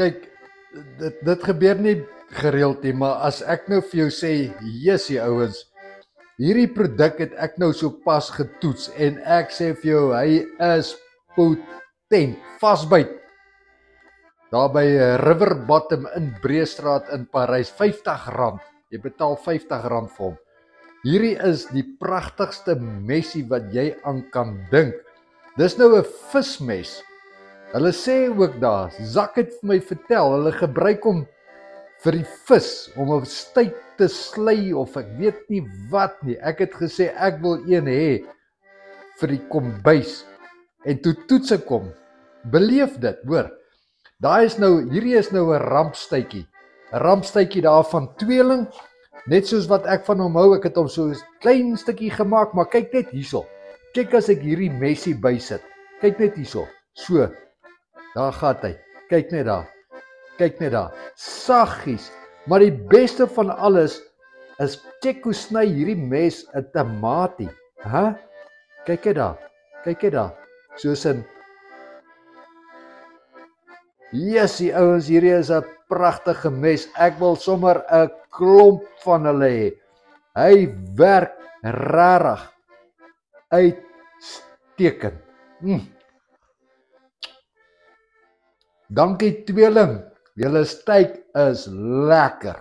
Kyk, dit gebeur nie gereeld nie, maar as ek nou vir jou sê, jessie ouens, hierdie produk het ek nou so pas getoets en ek sê vir jou, hy is potent, vasbyt. Daar by River Bottom in Breestraat in Parys, R50. Jy betaal R50 vir hom. Hierdie is die pragtigste mesie wat jy aan kan dink. Dis nou 'n vismes. Hulle sê ook daar, Zak het vir my vertel, hulle gebruik hom vir die vis, om 'n styt te slei of ek weet nie wat nie. Ek het gesê ek wil een hê vir die kombuis. En toe toets ek hom. Beleef dit, hoor. Hierdie is nou 'n rampstytjie. 'n Rampstytjie daar van tweeling, net soos wat ek van hom hou. Ek het hom so 'n klein stukkie gemaak, maar kyk net hierso. Kyk as ek hierdie messie bysit. Kyk net hierso. So. Daar gaan hy. Kyk net daar. Kyk net daar. Saggies. Maar die beste van alles is kyk hoe sny hierdie mes 'n tamatie. Hæ? Kyk net daar. Kyk net daar. Soos in jessie ouens, hierdie is 'n pragtige mes. Ek wil sommer 'n klomp van hulle hê. Hy werk regtig uitstekend. Dankie tweeling. Julle steak is lekker.